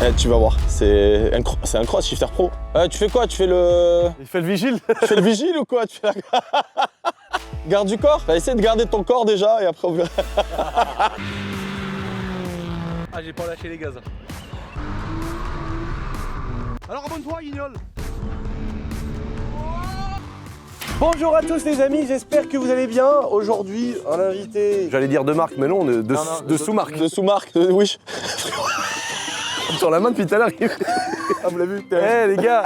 Eh, tu vas voir, c'est un cross shifter pro. Tu fais quoi? Tu fais le... Il fait le vigile. Tu fais le vigile ou quoi? Tu fais la... Garde du corps? Essayer de garder ton corps déjà et après on verra. Ah, j'ai pas lâché les gaz. Alors abonne-toi, guignol. Bonjour à tous les amis, j'espère que vous allez bien. Aujourd'hui, un invité, j'allais dire de marque, mais non, de sous-marque. De sous-marque, oui. Sur la main depuis tout à l'heure. Ah, vous l'avez vu. Eh les gars,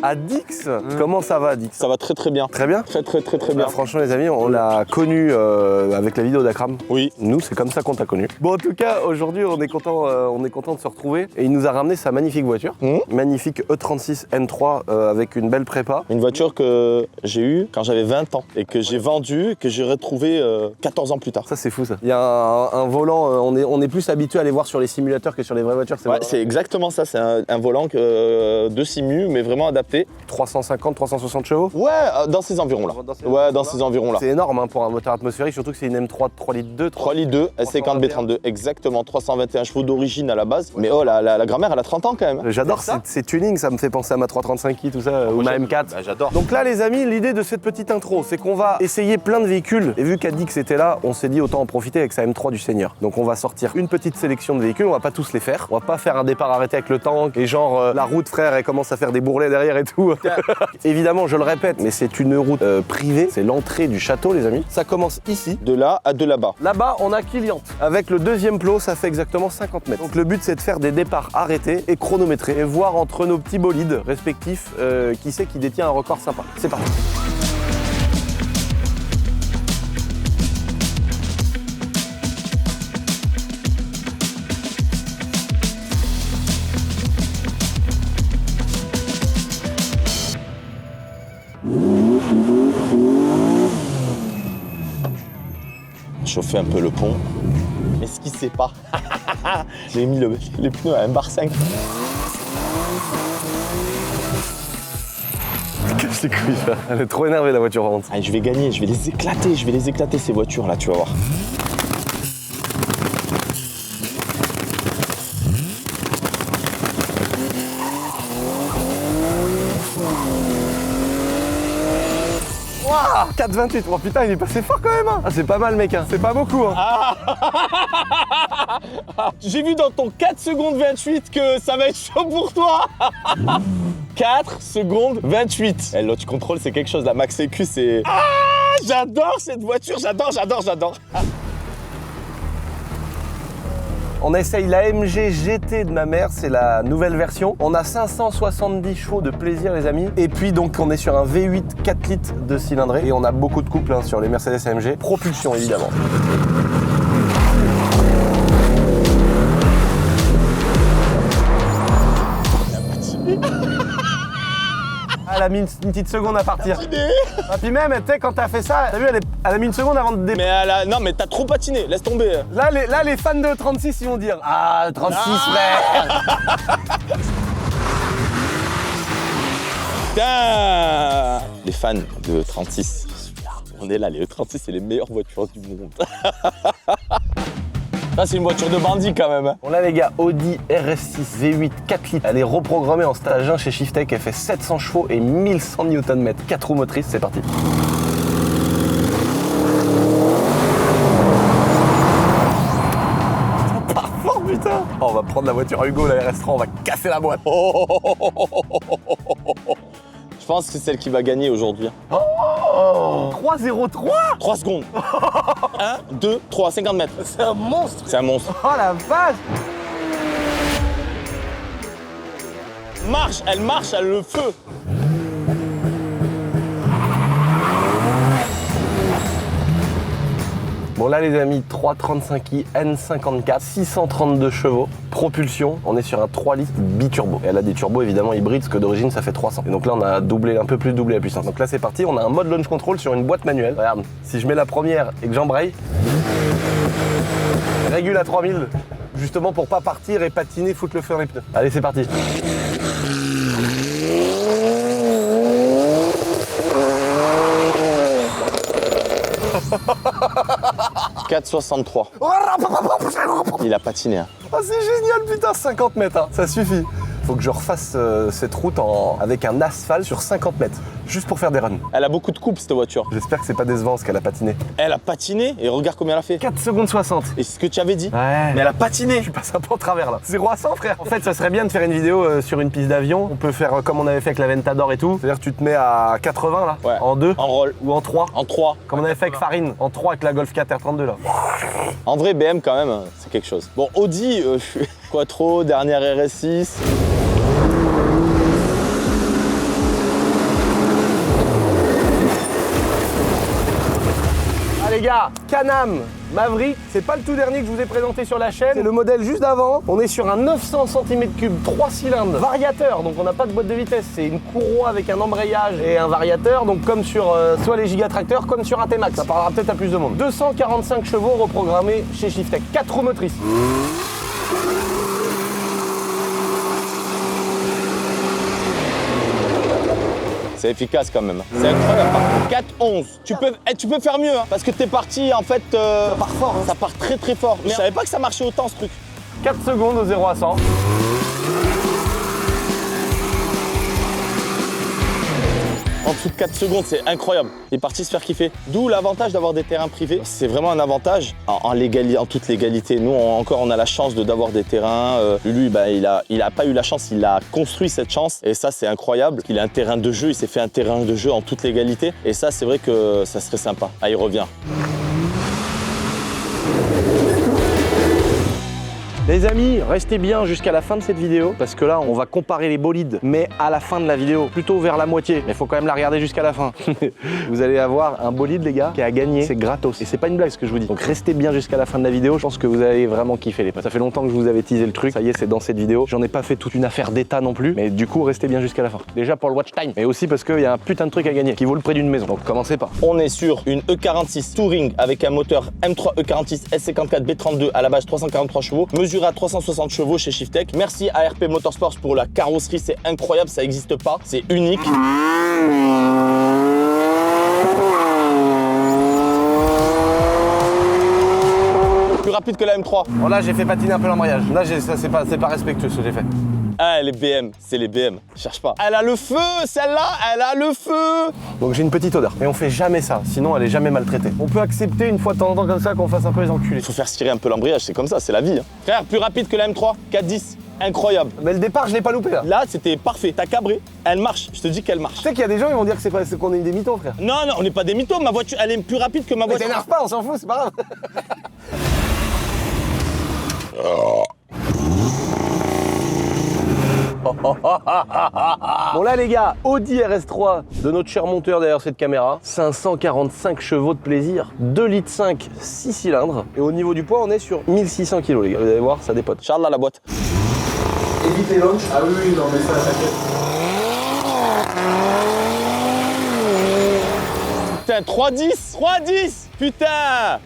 Adix, comment ça va Adix? Ça va très très bien. Très bien. Très bien. Franchement les amis, on l'a connu avec la vidéo d'Akram. Oui. Nous, c'est comme ça qu'on t'a connu. Bon, en tout cas, aujourd'hui, on est content de se retrouver. Et il nous a ramené sa magnifique voiture. Magnifique E36 N3 avec une belle prépa. Une voiture que j'ai eue quand j'avais 20 ans et que j'ai vendue et que j'ai retrouvée 14 ans plus tard. Ça, c'est fou ça. Il y a un volant, on est plus habitué à les voir sur les simulateurs que sur les vraies voitures. Ouais, c'est exactement ça. C'est un volant de simu, mais vraiment adapté. 350, 360 chevaux. Ouais, dans ces environs-là. Dans ces environs-là. C'est énorme hein, pour un moteur atmosphérique, surtout que c'est une M3 3 litres 2. 3 litres 2, S50 B32, exactement, 321 chevaux d'origine à la base. Mais oh, la grand-mère, elle a 30 ans quand même. J'adore ces tunings, ça me fait penser à ma 335i, tout ça, ou ma M4. Bah, j'adore. Donc là, les amis, l'idée de cette petite intro, c'est qu'on va essayer plein de véhicules. Et vu qu'Adix était là, on s'est dit autant en profiter avec sa M3 du Seigneur. Donc on va sortir une petite sélection de véhicules, on va pas tous les faire. On va pas faire un départ arrêté avec le tank et genre la route, frère, elle commence à faire des bourrelets derrière et tout. Évidemment, je le répète, mais c'est une route privée, c'est l'entrée du château, les amis. Ça commence ici. De là à de là-bas. Là-bas, on a Kilian. Avec le deuxième plot, ça fait exactement 50 mètres. Donc le but, c'est de faire des départs arrêtés et chronométrés et voir entre nos petits bolides respectifs qui c'est qui détient un record sympa. C'est parti. Chauffer un peu le pont. Mais ce qui sait pas, j'ai mis les pneus à 1 bar 5. Casse les couilles là. Elle est trop énervée la voiture rentre. Allez, je vais gagner, je vais les éclater ces voitures là, tu vas voir. Waouh, 4,28. Oh putain, il est passé fort quand même. Hein. Ah, c'est pas mal, mec. Hein. C'est pas beaucoup. Hein. J'ai vu dans ton 4 secondes 28 que ça va être chaud pour toi. 4 secondes 28. Eh, l'autre contrôle, c'est quelque chose. La Max EQ, c'est... Ah, j'adore cette voiture. J'adore. On essaye la MG GT de ma mère, c'est la nouvelle version. On a 570 chevaux de plaisir les amis. Et puis donc on est sur un V8 4 litres de cylindrée. Et on a beaucoup de couples hein, sur les Mercedes AMG. Propulsion évidemment. Elle a mis une petite seconde à partir. Ah, puis même, tu sais, quand t'as fait ça, t'as vu, elle a mis une seconde avant de dépasser. Non, mais t'as trop patiné, laisse tomber. Là, les fans de 36, ils vont dire ah, 36, frère. Putain. Les fans de 36, on est là, les E36, c'est les meilleures voitures du monde. Ça, c'est une voiture de bandit quand même. Bon là les gars, Audi RS6 V8 4 litres. Elle est reprogrammée en stage 1 chez Shiftech. Elle fait 700 chevaux et 1100 Nm. 4 roues motrices, c'est parti. Ça part fort putain. Oh, on va prendre la voiture Hugo, la RS3, on va casser la boîte. Je pense que c'est celle qui va gagner aujourd'hui. Oh 3,03 3 secondes. 1, 2, 3, 50 mètres. C'est un monstre. C'est un monstre. Oh la vache. Elle marche, elle a le feu. Bon là les amis, 335i N54, 632 chevaux, propulsion, on est sur un 3 litres biturbo. Et elle a des turbos évidemment hybrides, parce que d'origine ça fait 300. Et donc là on a doublé, un peu plus doublé la puissance. Donc là c'est parti, on a un mode launch control sur une boîte manuelle. Regarde, si je mets la première et que j'embraye, régule à 3000, justement pour pas partir et patiner, foutre le feu dans les pneus. Allez c'est parti. 4,63. Il a patiné. Hein. Ah, c'est génial, putain, 50 mètres, hein. Ça suffit. Faut que je refasse cette route avec un asphalte sur 50 mètres, juste pour faire des runs. Elle a beaucoup de coupes cette voiture. J'espère que c'est pas décevant ce qu'elle a patiné. Elle a patiné et regarde combien elle a fait. 4 secondes 60. Et c'est ce que tu avais dit. Ouais. Mais elle a patiné. Je passe un peu au travers là. 0 à 100 frère. En fait ça serait bien de faire une vidéo sur une piste d'avion. On peut faire comme on avait fait avec la Ventador et tout. C'est-à-dire que tu te mets à 80 là, Ouais. en 2 En roll. ou en 3. En 3. Comme on avait fait avec Farine, en 3 avec la Golf 4 R32 là. En vrai, BM quand même, c'est quelque chose. Bon, Audi, Quattro, dernière RS6. Ah les gars, Can-Am Maverick, c'est pas le tout dernier que je vous ai présenté sur la chaîne, c'est le modèle juste d'avant. On est sur un 900 cm3, 3 cylindres, variateur, donc on n'a pas de boîte de vitesse, c'est une courroie avec un embrayage et un variateur, donc comme sur soit les gigatracteurs, comme sur un T-Max, ça parlera peut-être à plus de monde. 245 chevaux reprogrammés chez Shiftech, 4 roues motrices. C'est efficace quand même. C'est incroyable. 4,11. Tu peux faire mieux, hein, parce que t'es parti en fait. Ça part fort, hein. Ça part très très fort. Mais je savais pas que ça marchait autant ce truc. 4 secondes au 0 à 100. En dessous de 4 secondes, c'est incroyable. Il est parti se faire kiffer. D'où l'avantage d'avoir des terrains privés. C'est vraiment un avantage en toute légalité. Nous, on a la chance d'avoir des terrains. Lui, bah, il a pas eu la chance, il a construit cette chance. Et ça, c'est incroyable. Il a un terrain de jeu, il s'est fait un terrain de jeu en toute légalité. Et ça, c'est vrai que ça serait sympa. Ah, il revient. Les amis, restez bien jusqu'à la fin de cette vidéo parce que là, on va comparer les bolides, mais à la fin de la vidéo, plutôt vers la moitié. Mais il faut quand même la regarder jusqu'à la fin. Vous allez avoir un bolide, les gars, qui a gagné, c'est gratos. Et c'est pas une blague ce que je vous dis. Donc restez bien jusqu'à la fin de la vidéo. Je pense que vous allez vraiment kiffer les potes. Ça fait longtemps que je vous avais teasé le truc. Ça y est, c'est dans cette vidéo. J'en ai pas fait toute une affaire d'état non plus, mais du coup, restez bien jusqu'à la fin. Déjà pour le watch time, mais aussi parce qu'il y a un putain de truc à gagner qui vaut le prix d'une maison. Donc commencez pas. On est sur une E46 Touring avec un moteur M3 E46 S54 B32 à la base 343 chevaux, mesuré à 360 chevaux chez Shiftech. Merci à RP Motorsports pour la carrosserie, c'est incroyable, ça n'existe pas, c'est unique. Plus rapide que la M3. Bon là, j'ai fait patiner un peu l'embrayage. Là, ça c'est pas respectueux ce que j'ai fait. Ah, les BM, c'est les BM, cherche pas. Elle a le feu, celle-là, elle a le feu. Donc j'ai une petite odeur. Et on fait jamais ça, sinon elle est jamais maltraitée. On peut accepter une fois de temps en temps comme ça qu'on fasse un peu les enculés. Il faut faire tirer un peu l'embrayage, c'est comme ça, c'est la vie. Hein. Frère, plus rapide que la M3, 4,10. Incroyable. Mais le départ, je l'ai pas loupé là. Là, c'était parfait. T'as cabré, elle marche. Je te dis qu'elle marche. Tu sais qu'il y a des gens qui vont dire que c'est qu'on est des mythos, frère. Non, non, on n'est pas des mythos. Ma voiture, elle est plus rapide que ma Mais voiture. t'énerve pas, on s'en fout, c'est pas grave. Bon là les gars, Audi RS3 de notre cher monteur derrière cette caméra, 545 chevaux de plaisir, 2,5 litres, 6 cylindres. Et au niveau du poids, on est sur 1600 kg les gars, vous allez voir, ça dépote. Charles là, la boîte. Évite les launches. Ah oui, non mais ça, t'inquiète. Putain, 3,10 3,10 Putain.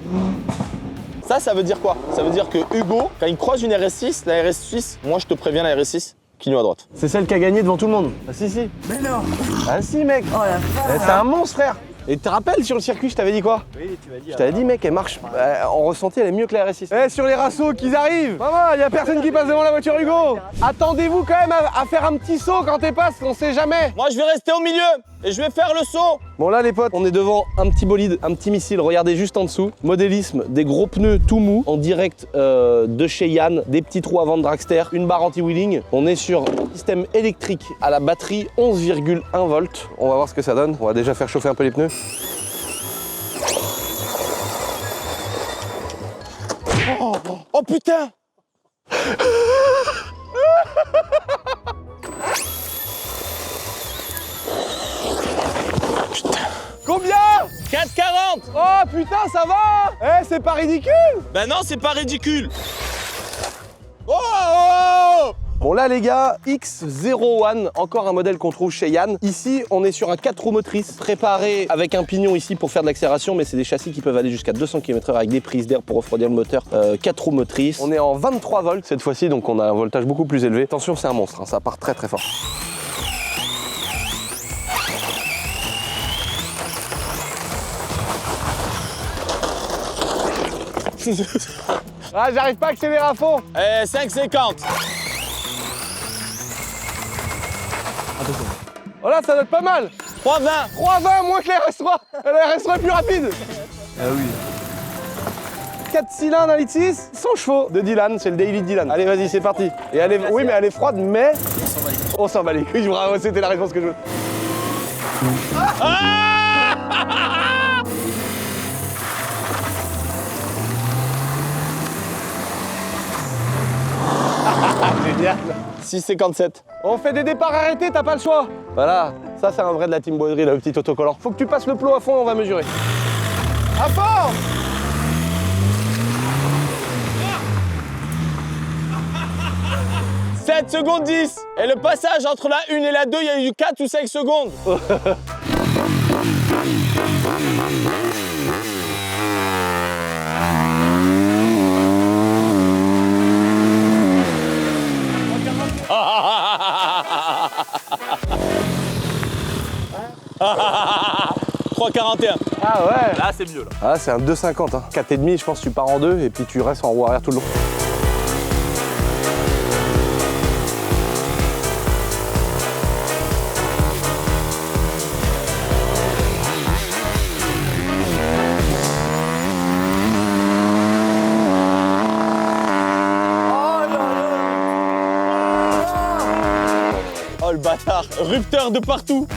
Ça veut dire quoi? Ça veue dire que Hugo, quand il croise une RS6, la RS6, moi je te préviens, la RS6, Quignon à droite. C'est celle qui a gagné devant tout le monde. Ah si si. Mais non. Ah si mec. Oh la vache. C'est un monstre frère. Et tu te rappelles sur le circuit, je t'avais dit quoi? Oui, tu m'as dit. Je t'avais dit mec, elle marche. En ressenti, elle est mieux que la RS6. Eh sur les rassos qu'ils arrivent. Maman, il y a personne qui passe devant la voiture Hugo. Attendez-vous quand même à faire un petit saut quand t'es passes, on sait jamais. Moi je vais rester au milieu et je vais faire le saut. Bon là les potes, on est devant un petit bolide, un petit missile, regardez juste en dessous. Modélisme, des gros pneus tout mous, en direct de chez Yann, des petits trous avant de dragster, une barre anti-wheeling. On est sur un système électrique à la batterie 11,1 volts. On va voir ce que ça donne. On va déjà faire chauffer un peu les pneus. Oh putain. Combien? 4,40. Oh putain, ça va? Eh, c'est pas ridicule? Ben non, c'est pas ridicule. Oh. Bon là les gars, X01, encore un modèle qu'on trouve chez Yann. Ici, on est sur un 4 roues motrices préparé avec un pignon ici pour faire de l'accélération, mais c'est des châssis qui peuvent aller jusqu'à 200 km/h avec des prises d'air pour refroidir le moteur. 4 roues motrices. On est en 23 volts cette fois-ci, donc on a un voltage beaucoup plus élevé. Attention, c'est un monstre, hein, ça part très très fort. Ah, j'arrive pas à accélérer à fond. 5,50. Oh là, ça doit être pas mal. 3,20. 3,20 moins que la RS3. La RS3 est plus rapide. Ah oui. 4 cylindres, 1,6 litre, 100 chevaux de Dylan, c'est le Daily Dylan. Allez, vas-y, c'est parti. Et elle est... Oui, mais elle est froide, mais... On s'en bat les couilles. Bravo, c'était la réponse que je veux. Génial. 6,57. On fait des départs arrêtés, t'as pas le choix. Voilà, ça c'est un vrai de la team Boiserie, le petit autocollant. Faut que tu passes le plot à fond et on va mesurer. À fond. 7 secondes 10. Et le passage entre la 1 et la 2, il y a eu 4 ou 5 secondes. « 3,41. Ah ouais. Là, c'est mieux, là. Ah, c'est un 2,50. Hein. 4,5, je pense que tu pars en deux et puis tu restes en roue arrière tout le long. Oh le bâtard, rupteur de partout.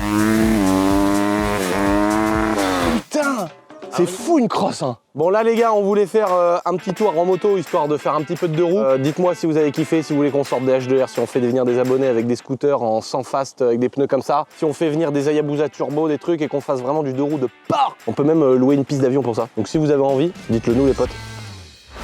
Putain, c'est fou une crosse, hein. Bon là les gars, on voulait faire un petit tour en moto, histoire de faire un petit peu de deux roues. Dites-moi si vous avez kiffé, si vous voulez qu'on sorte des H2R, si on fait venir des abonnés avec des scooters en 100 fast, avec des pneus comme ça, si on fait venir des Hayabusa turbo, des trucs et qu'on fasse vraiment du deux roues de part. On peut même louer une piste d'avion pour ça. Donc si vous avez envie, dites-le nous les potes.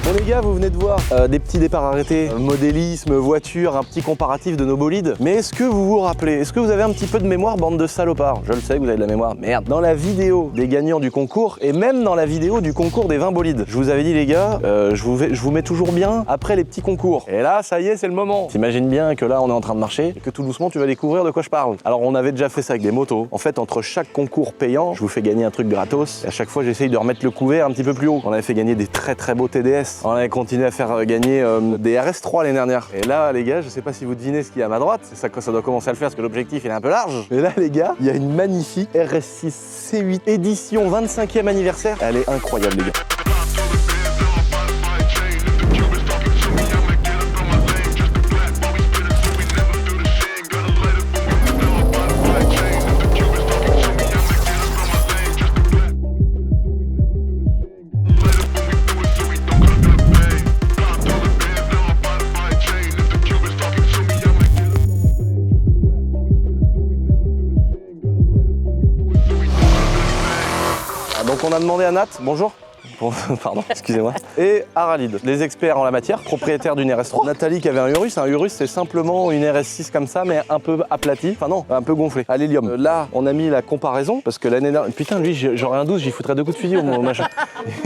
Bon les gars, vous venez de voir des petits départs arrêtés, modélisme, voiture, un petit comparatif de nos bolides. Mais est-ce que vous vous rappelez, est-ce que vous avez un petit peu de mémoire, bande de salopards? Je le sais que vous avez de la mémoire, merde. Dans la vidéo des gagnants du concours, et même dans la vidéo du concours des 20 bolides, je vous avais dit les gars, je vous mets toujours bien après les petits concours. Et là, ça y est, c'est le moment. T'imagines bien que là, on est en train de marcher, et que tout doucement, tu vas découvrir de quoi je parle. Alors on avait déjà fait ça avec des motos. En fait, entre chaque concours payant, je vous fais gagner un truc gratos. Et à chaque fois, j'essaye de remettre le couvert un petit peu plus haut. On avait fait gagner des très très beaux TDS. On avait continué à faire gagner des RS3 l'année dernière. Et là, les gars, je sais pas si vous devinez ce qu'il y a à ma droite, c'est ça que ça doit commencer à le faire parce que l'objectif il est un peu large. Mais là, les gars, il y a une magnifique RS6 C8 édition 25e anniversaire. Elle est incroyable, les gars. Donc on a demandé à Nat, bonjour. Pardon, excusez-moi. Et à Ralid, les experts en la matière, propriétaires d'une RS3. Nathalie qui avait un Urus. Un Urus, c'est simplement une RS6 comme ça, mais un peu aplatie. Enfin non, un peu gonflée. À l'hélium. Là, on a mis la comparaison, parce que l'année dernière... Putain, lui, j'aurais un 12, j'y foutrais 2 coups de fusil au machin.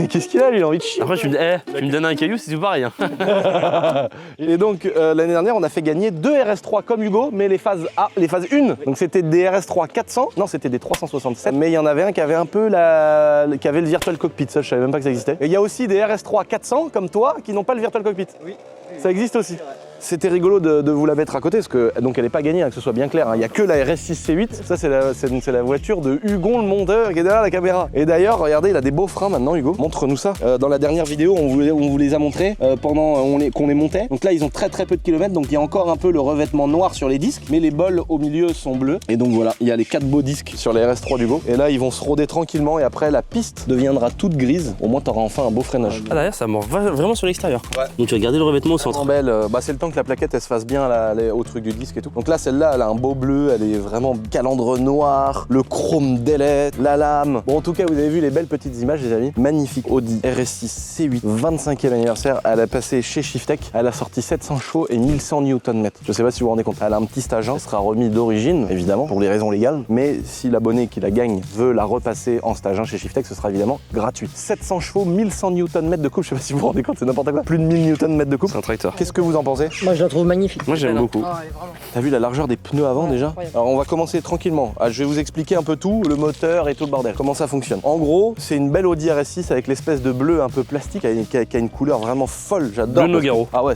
Qu'est-ce qu'il a, lui, il a envie de chier. Après, tu me donnes un caillou, c'est tout pareil. Hein. Et donc, l'année dernière, on a fait gagner 2 RS3 comme Hugo, mais les phases A, les phases 1. Donc c'était des RS3 400. Non, c'était des 367. Mais il y en avait un qui avait un peu qui avait le Virtual Cockpit. Ça, je savais même pas que ça existait. Et il y a aussi des RS3 400 comme toi qui n'ont pas le Virtual Cockpit. Oui. Ça existe aussi. C'était rigolo de vous la mettre à côté, parce que donc elle n'est pas gagnée, hein, que ce soit bien clair. Il n'y a que la RS6 C8. Ça, c'est la voiture de Hugon, le monteur, qui est derrière la caméra. Et d'ailleurs, regardez, il a des beaux freins maintenant, Hugo. Montre-nous ça. Dans la dernière vidéo, on vous les a montrés pendant qu'on les montait. Donc là, ils ont très peu de kilomètres, donc il y a encore un peu le revêtement noir sur les disques, mais les bols au milieu sont bleus. Et donc voilà, il y a les 4 beaux disques sur les RS3 d'Hugo. Et là, ils vont se rôder tranquillement, et après, la piste deviendra toute grise. Au moins, tu auras enfin un beau freinage. Ah, derrière, ça mord vraiment sur l'extérieur. Ouais. Donc tu vas garder le revêtement au centre. Belle, c'est le temps que la plaquette elle se fasse bien au truc du disque et tout. Donc là, celle-là, elle a un beau bleu, elle est vraiment calandre noir, le chrome d'ailet, la lame. Bon, en tout cas, vous avez vu les belles petites images, les amis. Magnifique Audi RS6 C8, 25e anniversaire. Elle a passé chez Shiftech. Elle a sorti 700 chevaux et 1100 Nm. Je sais pas si vous vous rendez compte. Elle a un petit stage 1. Elle sera remis d'origine, évidemment, pour des raisons légales. Mais si l'abonné qui la gagne veut la repasser en stage 1 chez Shiftech, ce sera évidemment gratuit. 700 chevaux, 1100 Nm de couple. Je sais pas si vous vous rendez compte, c'est n'importe quoi. Plus de 1000 Nm de couple. C'est un tracteur. Qu'est-ce que vous en pensez? Moi je la trouve magnifique. Moi j'aime beaucoup. Ah, elle est vraiment. T'as vu la largeur des pneus avant Ouais, déjà? incroyable. Alors on va commencer tranquillement. Ah, je vais vous expliquer un peu tout, le moteur et tout le bordel. Comment ça fonctionne. En gros, c'est une belle Audi RS6 avec l'espèce de bleu un peu plastique qui a une couleur vraiment folle. J'adore. Bleu Nogaro. Ah ouais,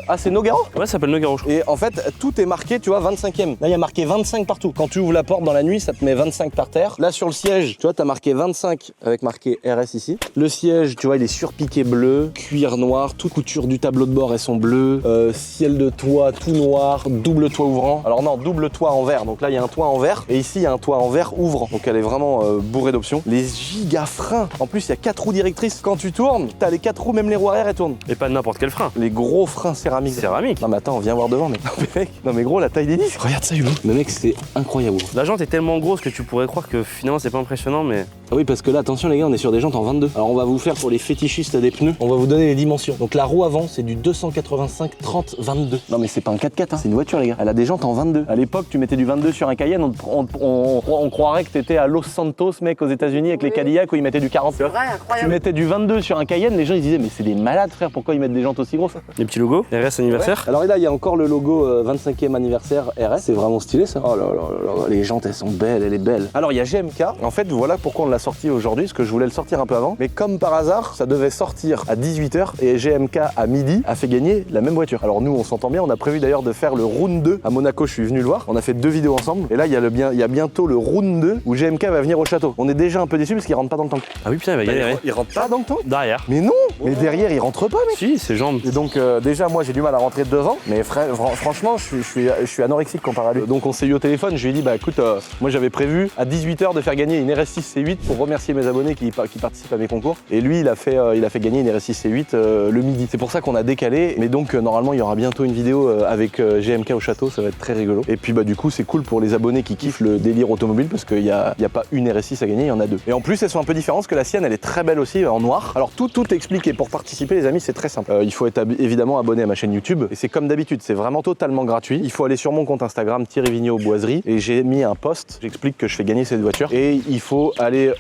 Ah c'est Nogaro? Ouais, ça s'appelle Nogaro, je crois. Et en fait, tout est marqué, tu vois, 25e. Là, il y a marqué 25 partout. Quand tu ouvres la porte dans la nuit, ça te met 25 par terre. Là, sur le siège, tu vois, t'as marqué 25 avec marqué RS ici. Le siège, tu vois, il est surpiqué bleu, cuir noir, toute couture du tableau de bord, elles sont bleues, ciel de toit tout noir, double toit ouvrant. Alors non, double toit en verre. Donc là, il y a un toit en verre et ici, il y a un toit en verre ouvrant. Donc elle est vraiment bourrée d'options. Les giga freins. En plus, il y a 4 roues directrices. Quand tu tournes, t'as les 4 roues, même les roues arrière, elles tournent. Et pas n'importe quel frein. Les gros freins céramiques. Céramique. Non mais attends, viens voir devant, mais non mais mec, non mais gros, la taille des disques. Regarde ça, Hugo. Mais mec, c'est incroyable. La jante est tellement grosse que tu pourrais croire que finalement c'est pas impressionnant, mais Ah oui, parce que là, attention les gars, on est sur des jantes en 22. Alors on va vous faire pour les fétichistes des pneus, on va vous donner les dimensions. Donc la roue avant, c'est du 285 30 22. Non mais c'est pas un 4x4, hein. C'est une voiture les gars. Elle a des jantes en 22. À l'époque, tu mettais du 22 sur un Cayenne, on croirait que t'étais à Los Santos, mec, aux États-Unis avec les Cadillacs où ils mettaient du 40. Ouais, Tu incroyable. mettais du 22 sur un Cayenne, les gens ils disaient mais c'est des malades frère, pourquoi ils mettent des jantes aussi grosses? les petits logos, RS anniversaire. Alors là, il y a encore le logo 25e anniversaire RS. C'est vraiment stylé ça. Oh là là là là, les jantes elles sont belles, elle est belle. Alors il y a GMK. En fait, voilà pourquoi on l'a sorti aujourd'hui, parce que je voulais le sortir un peu avant. Mais comme par hasard, ça devait sortir à 18h et GMK à midi a fait gagner la même voiture. Alors nous, on s'entend bien. On a prévu d'ailleurs de faire le Round 2 à Monaco. Je suis venu le voir. On a fait 2 vidéos ensemble. Et là, il y a bientôt le Round 2 où GMK va venir au château. On est déjà un peu déçus parce qu'il rentre pas dans le tank. Ah oui, putain, il va galérer. Il rentre pas dans le tank? Derrière. Mais non. Mais derrière, il rentre pas, mec. Si, ses jambes. Et donc déjà moi j'ai du mal à rentrer devant, mais franchement je suis anorexique comparé à lui. Donc on s'est eu au téléphone, je lui ai dit bah écoute moi j'avais prévu à 18h de faire gagner une RS6 C8 pour remercier mes abonnés qui participent à mes concours. Et lui il a fait gagner une RS6 C8 le midi. C'est pour ça qu'on a décalé, mais donc normalement il y aura bientôt une vidéo avec GMK au château, ça va être très rigolo. Et puis bah du coup c'est cool pour les abonnés qui kiffent le délire automobile parce qu'il y a pas une RS6 à gagner, il y en a 2. Et en plus elles sont un peu différentes parce que la sienne elle est très belle aussi en noir. Alors tout est expliqué. Pour participer les amis c'est très simple. Il faut être évidemment abonné à ma chaîne YouTube et c'est comme d'habitude, c'est vraiment totalement gratuit. Il faut aller sur mon compte Instagram Thierry Vigneault Boiserie et j'ai mis un post, j'explique que je fais gagner cette voiture et il faut aller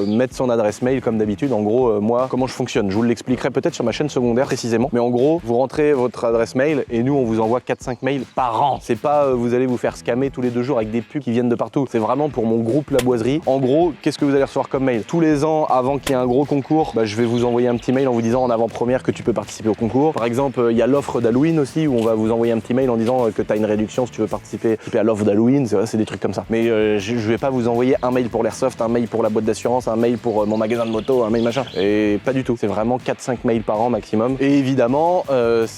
mettre son adresse mail comme d'habitude. En gros, moi, comment je fonctionne, je vous l'expliquerai peut-être sur ma chaîne secondaire précisément, mais en gros, vous rentrez votre adresse mail et nous on vous envoie 4-5 mails par an. C'est pas vous allez vous faire scammer tous les 2 jours avec des pubs qui viennent de partout. C'est vraiment pour mon groupe La Boiserie. En gros, qu'est-ce que vous allez recevoir comme mail? Tous les ans, avant qu'il y ait un gros concours, bah, je vais vous envoyer un petit mail en vous disant en avant-première que tu peux participer au concours. Par exemple, il y a l'offre d'Halloween aussi où on va vous envoyer un petit mail en disant que tu as une réduction si tu veux participer à l'offre d'Halloween, c'est des trucs comme ça. Mais je vais pas vous envoyer un mail pour l'airsoft, un mail pour la boîte d'assurance, un mail pour mon magasin de moto, un mail machin. Et pas du tout. C'est vraiment 4-5 mails par an maximum. Et évidemment,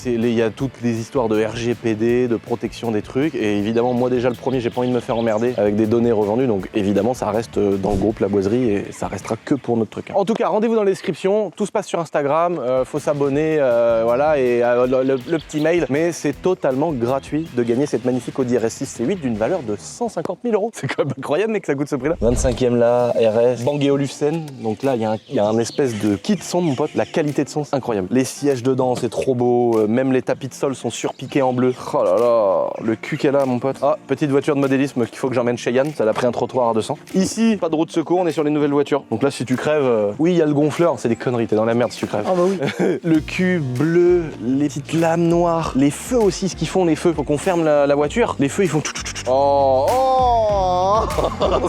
il y a toutes les histoires de RGPD, de protection des trucs. Et évidemment, moi déjà le premier, j'ai pas envie de me faire emmerder avec des données revendues. Donc évidemment, ça reste dans le groupe La Boiserie et ça restera que pour notre truc. En tout cas, rendez-vous dans la description. Tout se passe sur Instagram. Faut s'abonner, voilà, et le petit mail. Mais c'est totalement gratuit de gagner cette magnifique Audi RS6 C8 d'une valeur de 150 000 €. C'est quand même incroyable, mec, que ça coûte ce prix-là. 25e là, RS, Bang & Olufsen. Donc là, il y a un espèce de kit son, mon pote. La qualité de son, c'est incroyable. Les sièges dedans, c'est trop beau. Même les tapis de sol sont surpiqués en bleu. Oh là là, le cul qu'elle a, mon pote. Ah, petite voiture de modélisme qu'il faut que j'emmène chez Yann. Ça l'a pris un trottoir à 200. Ici, pas de roue de secours, on est sur les nouvelles voitures. Donc là, si tu crèves, oui, il y a le gonfleur. C'est des conneries, t'es dans la merde si tu crèves. Ah bah oui. Le cul bleu, les petites lames noires, les feux aussi, ce qu'ils font, les feux. Faut qu'on ferme la voiture. Les feux, ils font tout. Oh,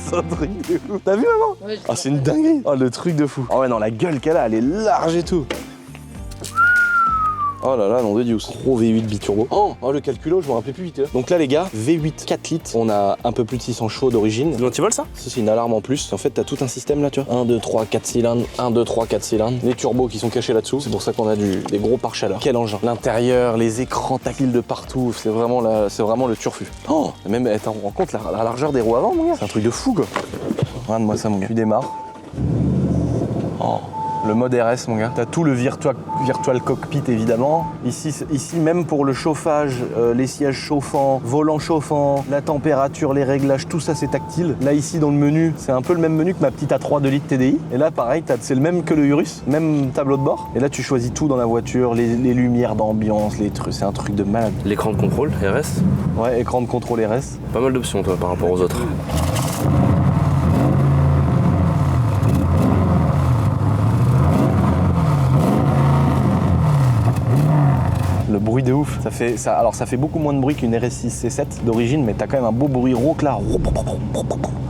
c'est un truc de fou. T'as vu, maman? Ouais, Ah, c'est une dinguerie. Oh, le truc de fou. Oh ouais, non, la gueule qu'elle a, elle est large et tout. Oh là là, non de Dieu. Gros V8 biturbo. Oh, le calculo, je me rappelais plus vite. Donc là, les gars, V8 4 litres. On a un peu plus de 600 chevaux d'origine. Du antivol, ça? Ça, c'est une alarme en plus. En fait, t'as tout un système là, tu vois. 1, 2, 3, 4 cylindres. 1, 2, 3, 4 cylindres. Les turbos qui sont cachés là-dessous. C'est pour ça qu'on a des gros pare-chaleurs. Quel engin. L'intérieur, les écrans tactiles de partout. C'est vraiment le turfu. Oh, même, attends, on rend compte la largeur des roues avant, mon gars. C'est un truc de fou, quoi. Regarde-moi ça, mon gars. Tu démarres. Oh. Le mode RS, mon gars. T'as tout le virtual cockpit, évidemment. Ici, même pour le chauffage, les sièges chauffants, volant chauffant, la température, les réglages, tout ça, c'est tactile. Là, ici, dans le menu, c'est un peu le même menu que ma petite A3 2 litres TDI. Et là, pareil, c'est le même que le Urus, même tableau de bord. Et là, tu choisis tout dans la voiture, les lumières d'ambiance, les trucs. C'est un truc de malade. L'écran de contrôle, RS. Ouais, écran de contrôle RS. Pas mal d'options, toi, par rapport aux autres. Le bruit de ouf. Alors ça fait beaucoup moins de bruit qu'une RS6 C7 d'origine, mais t'as quand même un beau bruit rauque là.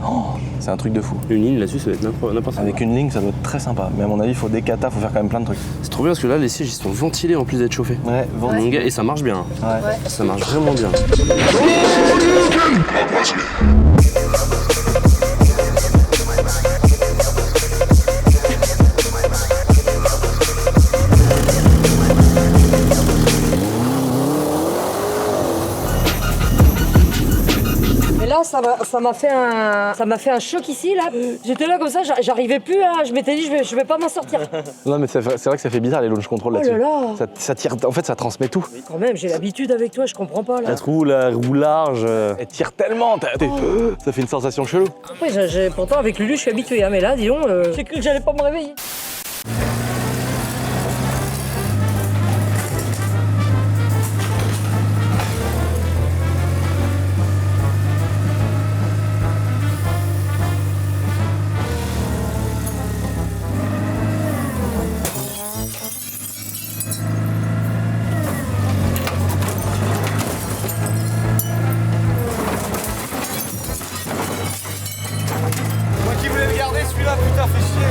Oh, c'est un truc de fou. Une ligne là-dessus, ça va être n'importe quoi. Avec une ligne, ça doit être très sympa. Mais à mon avis, il faut des katas, faut faire quand même plein de trucs. C'est trop bien parce que là, les sièges ils sont ventilés en plus d'être chauffés. Ouais, Mon gars, et ça marche bien. Ouais. Ça marche vraiment bien. Là, ça m'a fait un choc ici là. J'étais là comme ça, j'arrivais plus à. Je m'étais dit je vais pas m'en sortir. Non mais c'est vrai que ça fait bizarre les launch control là-dessus. Oh là là. Ça tire, en fait ça transmet tout. Quand même, j'ai l'habitude avec toi, je comprends pas là. La roue large, elle tire tellement, ça fait une sensation chelou. Après, pourtant avec Lulu je suis habitué, hein, mais là, dis donc, j'ai cru que j'allais pas me réveiller. Moi qui voulais le garder celui-là, putain, fais chier.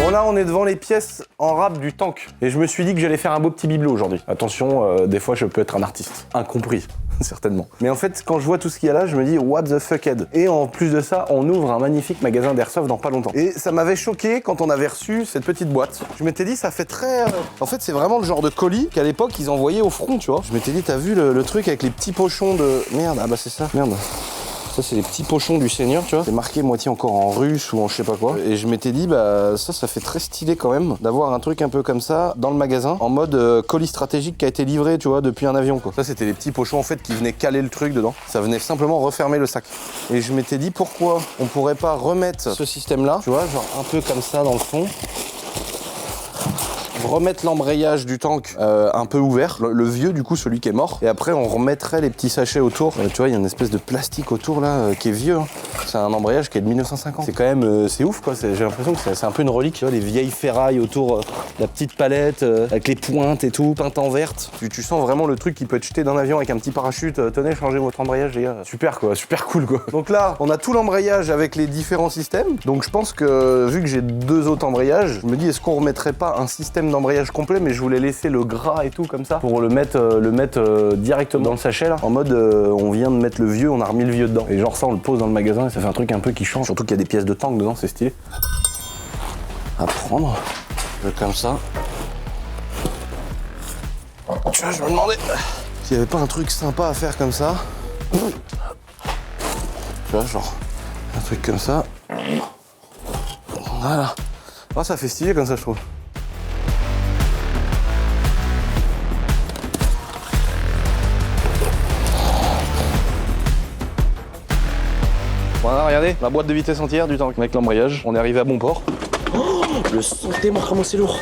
Bon là on est devant les pièces en rap du tank et je me suis dit que j'allais faire un beau petit bibelot aujourd'hui. Attention, des fois je peux être un artiste, incompris, certainement. Mais en fait quand je vois tout ce qu'il y a là, je me dis what the fuckhead. Et en plus de ça, on ouvre un magnifique magasin d'airsoft dans pas longtemps. Et ça m'avait choqué quand on avait reçu cette petite boîte. Je m'étais dit ça fait très... En fait c'est vraiment le genre de colis qu'à l'époque ils envoyaient au front, tu vois. Je m'étais dit t'as vu le truc avec les petits pochons de... Merde, ah bah c'est ça, merde. Ça c'est les petits pochons du Seigneur, tu vois. C'est marqué moitié encore en russe ou en je sais pas quoi. Et je m'étais dit bah ça fait très stylé quand même d'avoir un truc un peu comme ça dans le magasin en mode colis stratégique qui a été livré, tu vois, depuis un avion quoi. Ça c'était les petits pochons en fait qui venaient caler le truc dedans. Ça venait simplement refermer le sac. Et je m'étais dit pourquoi on pourrait pas remettre ce système là, tu vois, genre un peu comme ça dans le fond. Remettre l'embrayage du tank un peu ouvert, le vieux du coup, celui qui est mort, et après on remettrait les petits sachets autour. Tu vois, il y a une espèce de plastique autour là qui est vieux, hein. C'est un embrayage qui est de 1950. C'est quand même, c'est ouf quoi, j'ai l'impression que c'est un peu une relique, tu vois, les vieilles ferrailles autour, la petite palette avec les pointes et tout, peinte en verte. Tu sens vraiment le truc qui peut être jeté d'un avion avec un petit parachute, tenez, changez votre embrayage les gars. Super quoi, super cool quoi. Donc là, on a tout l'embrayage avec les différents systèmes, donc je pense que vu que j'ai 2 autres embrayages, je me dis est-ce qu'on remettrait pas un système d'embrayage complet, mais je voulais laisser le gras et tout comme ça pour le mettre directement dans le sachet là, en mode on vient de mettre le vieux, on a remis le vieux dedans. Et genre ça on le pose dans le magasin et ça fait un truc un peu qui change, surtout qu'il y a des pièces de tank dedans, c'est stylé. À prendre, comme ça. Tu vois, je me demandais s'il n'y avait pas un truc sympa à faire comme ça. Tu vois, genre un truc comme ça. Voilà. Oh, ça fait stylé comme ça je trouve. Voilà, regardez, la boîte de vitesse entière du tank avec l'embrayage. On est arrivé à bon port. Oh, le santé, moi, comment c'est lourd.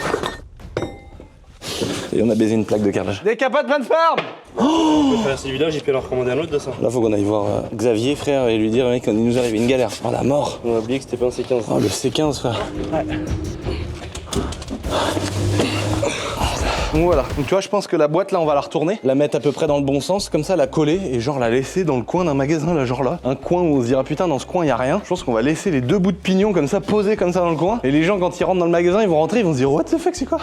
Et on a baisé une plaque de carrelage. Des capotes plein de forme. On peut faire cette vidéo, j'ai pu leur commander un autre de ça. Là, faut qu'on aille voir Xavier, frère, et lui dire, mec, il nous arrive une galère. Oh, la mort. On a oublié que c'était pas un C15. Oh, le C15, frère. Ouais. Donc voilà, donc tu vois, je pense que la boîte là, on va la retourner, la mettre à peu près dans le bon sens, comme ça, la coller et genre la laisser dans le coin d'un magasin, là, genre là. Un coin où on se dira putain, dans ce coin, il y a rien. Je pense qu'on va laisser les 2 bouts de pignon comme ça, posés comme ça dans le coin. Et les gens, quand ils rentrent dans le magasin, ils vont rentrer, ils vont se dire what the fuck, c'est quoi?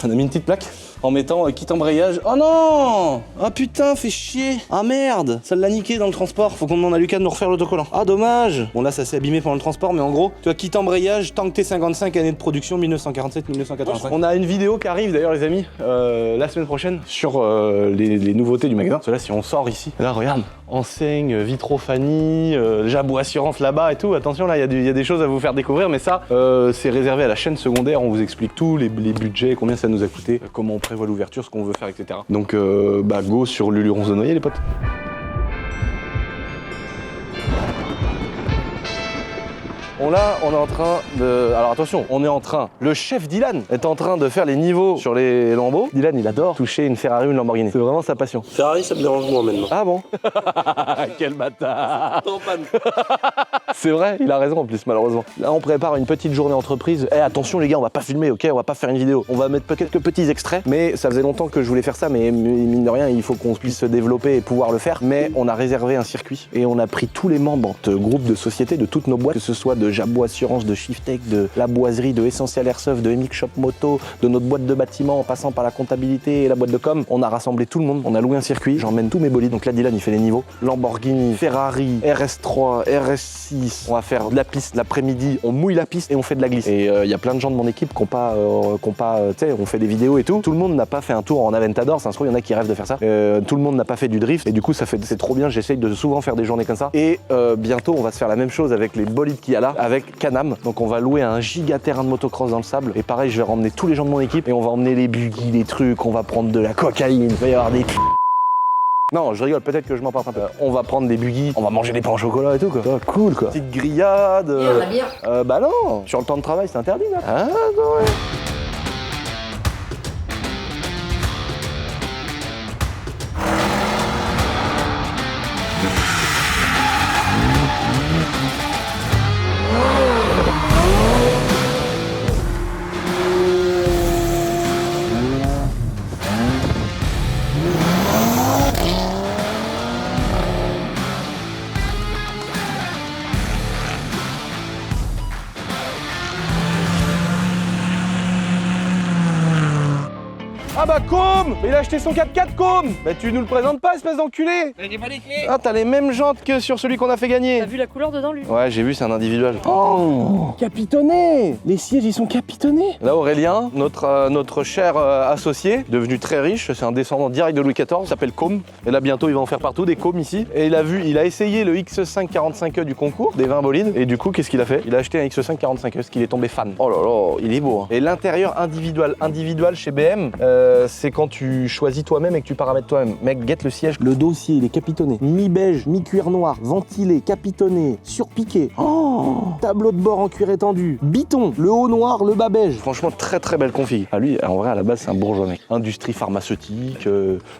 On a mis une petite plaque en mettant kit embrayage. Oh non! Ah putain, fait chier! Ah merde! Ça l'a niqué dans le transport. Faut qu'on demande à Lucas de nous refaire l'autocollant. Ah dommage! Bon là, ça s'est abîmé pendant le transport, mais en gros, tu vois, kit embrayage, tank T55, année de production 1947-1985. On a une vidéo qui arrive d'ailleurs, les amis, la semaine prochaine sur les nouveautés du magasin. Parce que là, si on sort ici, là, regarde, enseigne, Vitrofanie, Jabot Assurance là-bas et tout. Attention, là, il y a des choses à vous faire découvrir, mais ça, c'est réservé à la chaîne secondaire. On vous explique tout, les budgets, combien ça nous a coûté, comment on prévoit l'ouverture, ce qu'on veut faire, etc. Donc, bah, go sur Luluron de Noyer, les potes. On est en train de... Alors attention, le chef Dylan est en train de faire les niveaux sur les Lambeaux. Dylan, il adore toucher une Ferrari ou une Lamborghini. C'est vraiment sa passion. Ferrari, ça me dérange moins maintenant. Ah bon? Quel bâtard. C'est vrai, il a raison en plus, malheureusement. Là, on prépare une petite journée entreprise. Eh, attention les gars, on va pas filmer, ok? On va pas faire une vidéo. On va mettre quelques petits extraits. Mais ça faisait longtemps que je voulais faire ça, mais mine de rien, il faut qu'on puisse se développer et pouvoir le faire. Mais on a réservé un circuit et on a pris tous les membres de groupes de sociétés de toutes nos boîtes, que ce soit de Jabot Assurance, de Shiftech, de La Boiserie, de Essentiel Airsoft, de MX Shop Moto, de notre boîte de bâtiment en passant par la comptabilité et la boîte de com. On a rassemblé tout le monde, on a loué un circuit, j'emmène tous mes bolides. Donc là, Dylan, il fait les niveaux. Lamborghini, Ferrari, RS3, RS6. On va faire de la piste l'après-midi, on mouille la piste et on fait de la glisse. Et il y a plein de gens de mon équipe qui ont pas, tu sais, on fait des vidéos et tout. Tout le monde n'a pas fait un tour en Aventador, c'est un truc, il y en a qui rêvent de faire ça. Tout le monde n'a pas fait du drift et du coup, c'est trop bien. J'essaye de souvent faire des journées comme ça. Et bientôt, on va se faire la même chose avec les bolides qu'il y a là, avec Can-Am. Donc on va louer un giga terrain de motocross dans le sable. Et pareil, je vais ramener tous les gens de mon équipe et on va emmener les buggy, les trucs, on va prendre de la cocaïne, il va y avoir des... Non, je rigole, peut-être que je m'en parle un peu. On va prendre des buggy, on va manger des pains au chocolat et tout quoi. Oh, cool quoi. Petite grillade. La bière. Bah non, sur le temps de travail c'est interdit là. Ah non ouais. Ah bah Com! Il a acheté son 4x4 Com! Bah tu nous le présentes pas, espèce d'enculé! Mais j'ai pas les clés. Ah t'as les mêmes jantes que sur celui qu'on a fait gagner! T'as vu la couleur dedans, lui? Ouais j'ai vu, c'est un individuel. Oh! Capitonné! Les sièges ils sont capitonnés! Là Aurélien, notre cher associé, devenu très riche, c'est un descendant direct de Louis XIV, il s'appelle Com. Et là bientôt il va en faire partout, des Com ici. Et il a essayé le X5 45E du concours, des 20 bolides. Et du coup qu'est-ce qu'il a fait? Il a acheté un X5 45E parce qu'il est tombé fan. Oh là là, il est beau hein. Et l'intérieur individuel chez BM, c'est quand tu choisis toi-même et que tu paramètres toi-même. Mec, guette le siège. Le dossier, il est capitonné. Mi-beige, mi-cuir noir, ventilé, capitonné, surpiqué. Oh, tableau de bord en cuir étendu. Biton, le haut noir, le bas beige. Franchement, très très belle config. Ah lui, en vrai, à la base, c'est un bourgeois mec. Industrie pharmaceutique,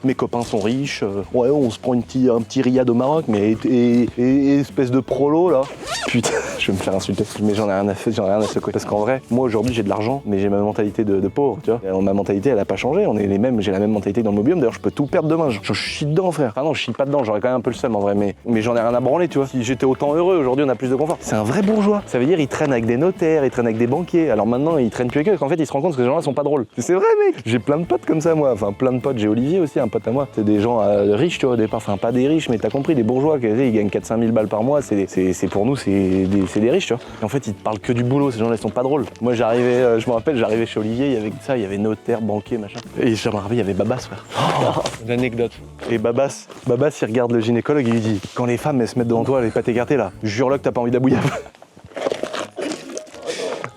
mes copains sont riches. Ouais, on se prend un petit riad au Maroc, mais et espèce de prolo là. Putain, je vais me faire insulter. Mais j'en ai rien à faire, j'en ai rien à secouer. Parce qu'en vrai, moi aujourd'hui, j'ai de l'argent, mais j'ai ma mentalité de pauvre, tu vois. Et ma mentalité, elle a pas changé. On est les mêmes, j'ai la même mentalité dans le mobium. D'ailleurs, je peux tout perdre demain. Je chie dedans, frère. Enfin non, je chie pas dedans. J'aurais quand même un peu le seum en vrai, mais j'en ai rien à branler, tu vois. Si j'étais autant heureux, aujourd'hui, on a plus de confort. C'est un vrai bourgeois. Ça veut dire, il traîne avec des notaires, il traîne avec des banquiers. Alors maintenant, il traîne plus avec eux. Qu'en fait, il se rend compte que ces gens-là sont pas drôles. C'est vrai, mec. J'ai plein de potes comme ça, moi. Enfin, plein de potes. J'ai Olivier aussi, un pote à moi. C'est des gens riches, tu vois, au départ. Enfin, pas des riches, mais t'as compris, des bourgeois qui ils gagnent 4-5 000 balles par mois. C'est pour nous, c'est des riches, tu vois. Et en fait, ils te parlent que du boulot. Ces gens-là, ils sont pas drôles. Moi, j'arrivais, je me rappelle, j'arrivais chez Olivier, il y avait ça, il y avait notaire, banquier, machin. Et je me rappelle, il y avait Babas, frère. Oh, l'anecdote. Et Babas, il regarde le gynécologue et il lui dit: quand les femmes elles se mettent devant toi, les pattes écartées là, jure-le que t'as pas envie d'abouillave.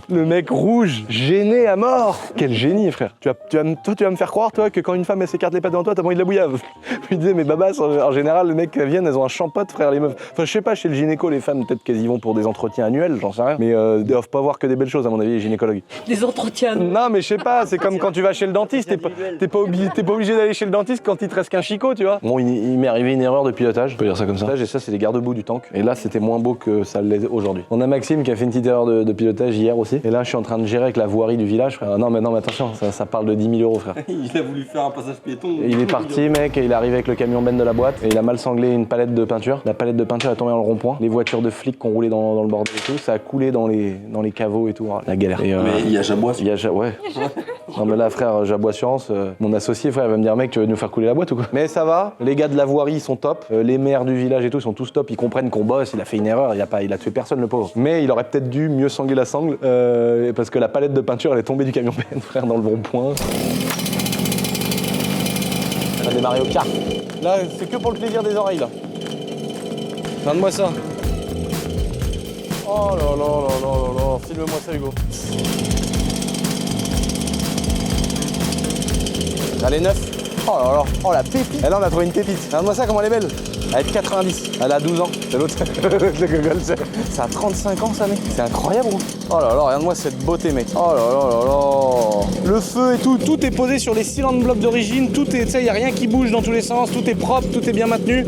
Le mec rouge, gêné à mort. Quel génie, frère. Toi, tu vas me faire croire, toi, que quand une femme elle s'écarte les pattes devant toi, t'as pas envie de la bouillave. Je lui disais, mais Babas, en général, les mecs qui viennent, elles ont un champote, frère, les meufs. Enfin, je sais pas, chez le gynéco, les femmes, peut-être qu'elles y vont pour des entretiens annuels, j'en sais rien. Mais elles doivent pas voir que des belles choses, à mon avis, les gynécologues. Des entretiens. Non, mais je sais pas, c'est comme quand tu vas chez le dentiste, t'es pas obligé d'aller chez le dentiste quand il te reste qu'un chicot, tu vois. Bon, il m'est arrivé une erreur de pilotage, je peux dire ça comme ça. Là, j'ai ça, c'est les garde-boue du tank. Et là, c'était moins beau que ça l'est aujourd'hui. On a Maxime qui a fait une petite erreur de pilotage hier aussi. Et là, je suis en train de gérer avec la voirie du village, frère. Non, mais attention, ça parle de 10 000 €, frère. Il a voulu faire un passage piéton. Et il est parti, mec, et il est arrivé avec le camion Ben de la boîte, et il a mal sanglé une palette de peinture. La palette de peinture est tombée dans le rond-point. Les voitures de flics qui ont roulé dans le bordel et tout, ça a coulé dans les caveaux et tout. La galère. Et, Mais il y a Jabot. Ouais. Non, mais là, frère, Jabot Assurance, mon associé, frère, il va me dire, mec, tu veux nous faire couler la boîte ou quoi? Mais ça va, les gars de la voirie, ils sont top. Les maires du village et tout, ils sont tous top. Ils comprennent qu'on bosse, il a fait une erreur, il a tué personne, le pauvre. Mais il aurait peut-être dû mieux sangler la sangle, parce que la palette de peinture, elle est tombée du camion Ben, frère, dans le rond-point. On a démarré au kart. Là, c'est que pour le plaisir des oreilles, là. Regarde-moi ça. Oh là là là là là là, filme-moi ça, Hugo. Elle est neuve. Oh là là, oh la pépite. Et là, on a trouvé une pépite. Regarde-moi ça, comment elle est belle. Elle est de 90. Elle a 12 ans. C'est l'autre. Le gogol, ça a 35 ans, ça, mec. C'est incroyable, gros. Oh là là, regarde-moi cette beauté, mec. Oh là là là là. Le feu et tout, tout est posé sur les cylindres blocs d'origine. Tout est, tu sais, il n'y a rien qui bouge dans tous les sens. Tout est propre, tout est bien maintenu.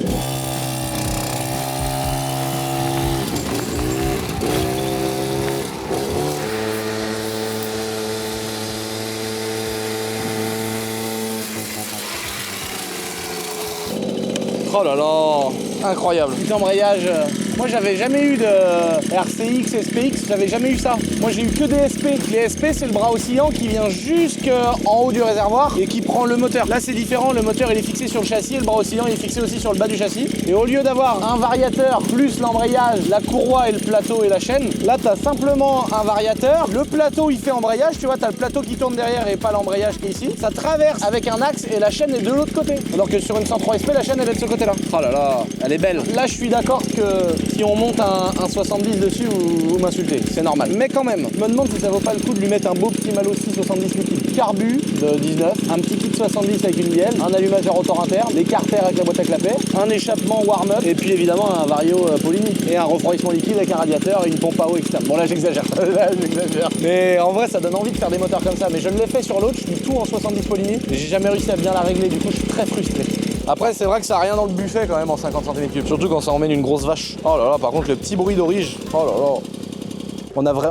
Oh là là, incroyable. Petit embrayage. Moi j'avais jamais eu de RCX, SPX, j'avais jamais eu ça. Moi j'ai eu que des SP. Les SP c'est le bras oscillant qui vient jusqu'en haut du réservoir et qui prend le moteur. Là c'est différent, le moteur il est fixé sur le châssis et le bras oscillant il est fixé aussi sur le bas du châssis. Et au lieu d'avoir un variateur plus l'embrayage, la courroie et le plateau et la chaîne, là t'as simplement un variateur. Le plateau il fait embrayage, tu vois, t'as le plateau qui tourne derrière et pas l'embrayage qui est ici. Ça traverse avec un axe et la chaîne est de l'autre côté. Alors que sur une 103 SP la chaîne elle est de ce côté-là. Oh là là, elle est belle. Là je suis d'accord que si on monte un 70 dessus, vous m'insultez, c'est normal. Mais quand même, je me demande si ça vaut pas le coup de lui mettre un beau petit Malo 670 liquide carbu de 19, un petit kit 70 avec une bielle, un allumage à rotor interne, des carters avec la boîte à clapet, un échappement warm-up et puis évidemment un vario Polini et un refroidissement liquide avec un radiateur et une pompe à eau externe. Bon là j'exagère, mais en vrai ça donne envie de faire des moteurs comme ça. Mais je l'ai fait sur l'autre, je suis tout en 70 Polini et j'ai jamais réussi à bien la régler, du coup je suis très frustré. Après c'est vrai que ça a rien dans le buffet quand même en 50 cm3, surtout quand ça emmène une grosse vache. Oh là là, par contre le petit bruit d'orige, oh là là.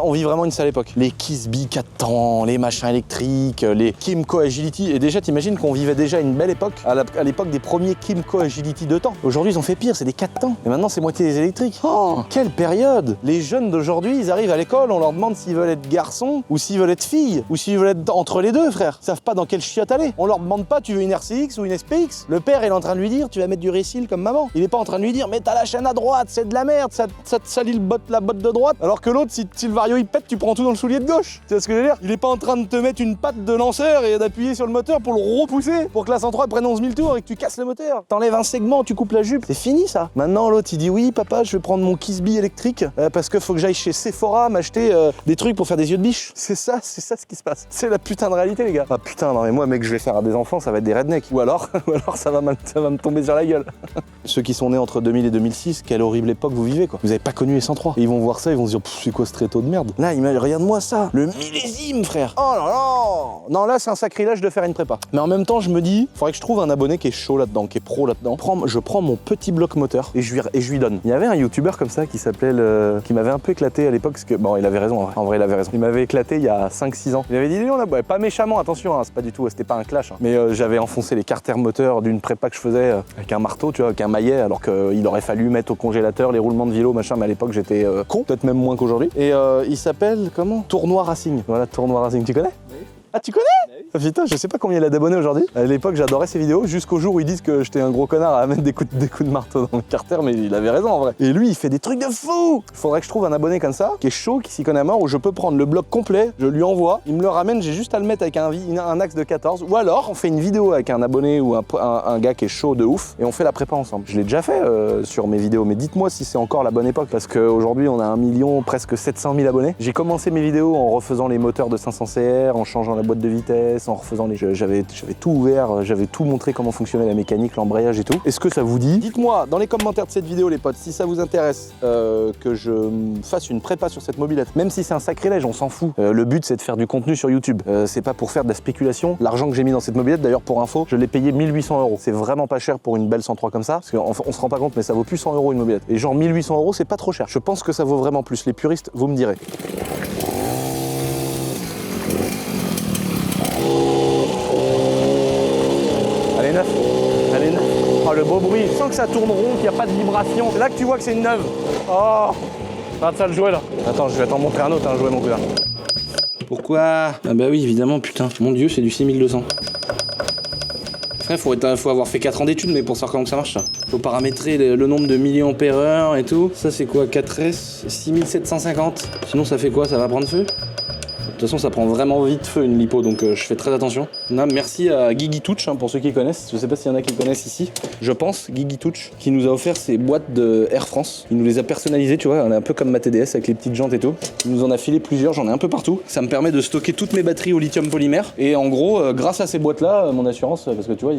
On vit vraiment une sale époque. Les Kisby 4 temps, les machins électriques, les Kymco Agility. Et déjà, t'imagines qu'on vivait déjà une belle époque, à l'époque des premiers Kymco Agility 2 temps. Aujourd'hui, ils ont fait pire, c'est des 4 temps. Et maintenant, c'est moitié des électriques. Oh, quelle période! Les jeunes d'aujourd'hui, ils arrivent à l'école, on leur demande s'ils veulent être garçons, ou s'ils veulent être filles, ou s'ils veulent être entre les deux, frère. Ils savent pas dans quelle chiotte aller. On leur demande pas, tu veux une RCX ou une SPX? Le père, il est en train de lui dire, tu vas mettre du récil comme maman. Il est pas en train de lui dire, mais t'as la chaîne à droite, c'est de la merde, ça te salit la botte de droite. Alors que l'autre, si le vario il pète, tu prends tout dans le soulier de gauche. Tu vois ce que je veux dire? Il est pas en train de te mettre une patte de lanceur et d'appuyer sur le moteur pour le repousser, pour que la 103 prenne 11 000 tours et que tu casses le moteur. T'enlèves un segment, tu coupes la jupe. C'est fini ça. Maintenant l'autre il dit oui papa, je vais prendre mon Kisby électrique parce que faut que j'aille chez Sephora m'acheter des trucs pour faire des yeux de biche. C'est ça ce qui se passe. C'est la putain de réalité les gars. Ah putain non mais moi mec je vais faire à des enfants ça va être des rednecks. Ou alors ça va me tomber sur la gueule. Ceux qui sont nés entre 2000 et 2006, quelle horrible époque vous vivez quoi. Vous avez pas connu les 103. Et ils vont voir ça, ils vont se dire c'est quoi ce tréteau de merde. Là regarde-moi ça, le millésime frère. Oh là là. Non là c'est un sacrilège de faire une prépa. Mais en même temps je me dis, faudrait que je trouve un abonné qui est chaud là-dedans, qui est pro là-dedans. Je prends mon petit bloc moteur et je lui donne. Il y avait un youtubeur comme ça qui s'appelait qui m'avait un peu éclaté à l'époque parce que bon il avait raison en vrai il avait raison. Il m'avait éclaté il y a 5-6 ans. Il avait dit non là ouais, pas méchamment attention hein, c'est pas du tout, c'était pas un clash hein. Mais j'avais enfoncé les carters moteurs d'une prépa que je faisais avec un marteau tu vois, avec un maillet alors qu'il aurait fallu mettre au congélateur les roulements de vélo machin mais à l'époque j'étais con, peut-être même moins qu'aujourd'hui. Et il s'appelle comment? Tournoi Racing. Voilà Tournoi Racing, tu connais? Ah tu connais? Ah, putain, je sais pas combien il a d'abonnés aujourd'hui. À l'époque, j'adorais ses vidéos jusqu'au jour où ils disent que j'étais un gros connard à mettre des coups de marteau dans le carter, mais il avait raison en vrai. Et lui, il fait des trucs de fou. Faudrait que je trouve un abonné comme ça, qui est chaud, qui s'y connaît à mort, où je peux prendre le bloc complet, je lui envoie, il me le ramène, j'ai juste à le mettre avec un axe de 14. Ou alors, on fait une vidéo avec un abonné ou un gars qui est chaud de ouf, et on fait la prépa ensemble. Je l'ai déjà fait sur mes vidéos, mais dites-moi si c'est encore la bonne époque, parce qu'aujourd'hui, on a 1 million, presque 700 000 abonnés. J'ai commencé mes vidéos en refaisant les moteurs de 500 CR, en changeant la boîte de vitesse, en refaisant j'avais tout ouvert, j'avais tout montré comment fonctionnait la mécanique, l'embrayage et tout. Est-ce que ça vous dit? Dites-moi dans les commentaires de cette vidéo les potes, si ça vous intéresse que je fasse une prépa sur cette mobilette, même si c'est un sacrilège, on s'en fout. Le but c'est de faire du contenu sur YouTube, c'est pas pour faire de la spéculation. L'argent que j'ai mis dans cette mobilette, d'ailleurs pour info, je l'ai payé 1 800 €. C'est vraiment pas cher pour une belle 103 comme ça, parce qu'on se rend pas compte mais ça vaut plus 100 € une mobilette. Et genre 1 800 € c'est pas trop cher. Je pense que ça vaut vraiment plus. Les puristes, vous me direz. Elle est neuve. Oh le beau bruit, sans que ça tourne rond, qu'il n'y a pas de vibration. C'est là que tu vois que c'est une neuve. Oh, regarde ça le jouet là. Attends, je vais t'en montrer un autre, un jouet mon cousin. Pourquoi? Ah bah oui, évidemment, putain. Mon dieu, c'est du 6200. Frère, faut avoir fait 4 ans d'études, mais pour savoir comment ça marche ça. Faut paramétrer le nombre de milliampères-heure et tout. Ça c'est quoi? 4S 6750. Sinon ça fait quoi? Ça va prendre feu? toute façon, ça prend vraiment vite feu une lipo, donc je fais très attention. Là, merci à Guigui Touch, hein, pour ceux qui connaissent. Je sais pas s'il y en a qui connaissent ici. Je pense, Guigui Touch, qui nous a offert ces boîtes de Air France. Il nous les a personnalisées, tu vois. On est un peu comme ma TDS avec les petites jantes et tout. Il nous en a filé plusieurs, j'en ai un peu partout. Ça me permet de stocker toutes mes batteries au lithium polymère. Et en gros, grâce à ces boîtes-là, mon assurance, parce que tu vois,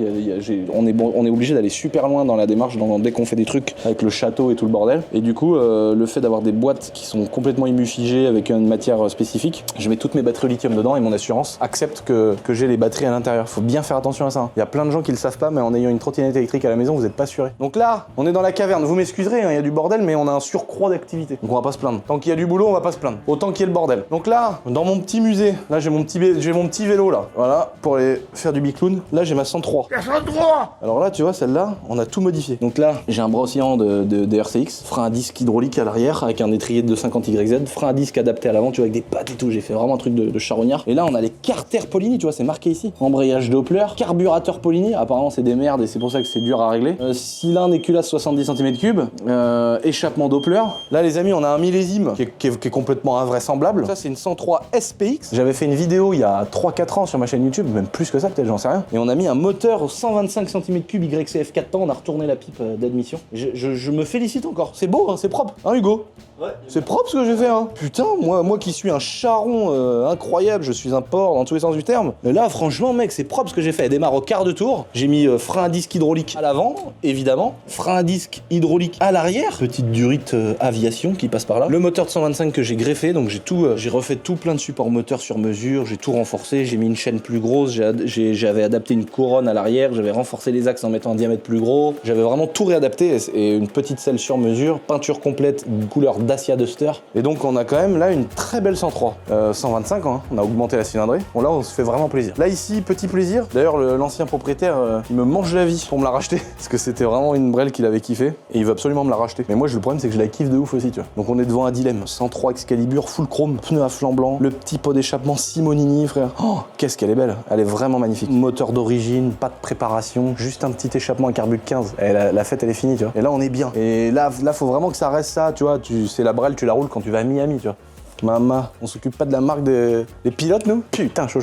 on est obligé d'aller super loin dans la démarche dès qu'on fait des trucs avec le château et tout le bordel. Et du coup, le fait d'avoir des boîtes qui sont complètement immufigées avec une matière spécifique, je mets toutes mes batteries au lithium dedans et mon assurance accepte que j'ai les batteries à l'intérieur. Faut bien faire attention à ça, hein. Il y a plein de gens qui le savent pas, mais en ayant une trottinette électrique à la maison, vous n'êtes pas assuré. Donc là, on est dans la caverne. Vous m'excuserez, hein, il y a du bordel, mais on a un surcroît d'activité. Donc on va pas se plaindre. Tant qu'il y a du boulot, on va pas se plaindre. Autant qu'il y ait le bordel. Donc là, dans mon petit musée, là j'ai mon petit vélo là. Voilà, pour aller faire du bicloun. Là j'ai ma 103. La 103. Alors là, tu vois, celle-là, on a tout modifié. Donc là, j'ai un bras oscillant de RCX, frein à disque hydraulique à l'arrière avec un étrier de 50 YZ, frein à disque adapté à l'avant, tu vois, avec des pattes et tout. J'ai fait vraiment un truc de charognard. Et là, on a les carters Polini, tu vois, c'est marqué ici. Embrayage Doppler, carburateur Polini. Apparemment, c'est des merdes et c'est pour ça que c'est dur à régler. Cylindre et culasse 70 cm3, échappement Doppler. Là, les amis, on a un millésime qui est complètement invraisemblable. Ça, c'est une 103 SPX. J'avais fait une vidéo il y a 3-4 ans sur ma chaîne YouTube, même plus que ça, peut-être, j'en sais rien. Et on a mis un moteur 125 cm3 YCF 4 temps. On a retourné la pipe d'admission. Je me félicite encore. C'est beau, hein, c'est propre. Hein, Hugo? Ouais. C'est propre ce que j'ai fait, hein. Putain, moi qui suis un charron incroyable, je suis un porc dans tous les sens du terme. Mais là, franchement, mec, c'est propre ce que j'ai fait. Elle démarre au quart de tour. J'ai mis frein à disque hydraulique à l'avant, évidemment. Frein à disque hydraulique à l'arrière. Petite durite aviation qui passe par là. Le moteur de 125 que j'ai greffé, donc j'ai refait tout plein de supports moteurs sur mesure. J'ai tout renforcé. J'ai mis une chaîne plus grosse. J'avais adapté une couronne à l'arrière. J'avais renforcé les axes en mettant un diamètre plus gros. J'avais vraiment tout réadapté et une petite selle sur mesure. Peinture complète, couleur Dacia Duster. Et donc on a quand même là une très belle 103. 125 hein, on a augmenté la cylindrée. Bon là on se fait vraiment plaisir. Là ici, petit plaisir. D'ailleurs l'ancien propriétaire, il me mange la vie pour me la racheter. Parce que c'était vraiment une brelle qu'il avait kiffé. Et il veut absolument me la racheter. Mais moi le problème c'est que je la kiffe de ouf aussi, tu vois. Donc on est devant un dilemme. 103 Excalibur, full chrome, pneu à flanc blanc, le petit pot d'échappement Simonini, frère. Oh, qu'est-ce qu'elle est belle. Elle est vraiment magnifique. Moteur d'origine, pas de préparation, juste un petit échappement à carbu 15. Et la fête elle est finie, tu vois. Et là on est bien. Et là faut vraiment que ça reste ça, tu vois. C'est la brelle, tu la roules quand tu vas à Miami, tu vois. Maman, on s'occupe pas de la marque des pilotes, nous? Putain, chaud.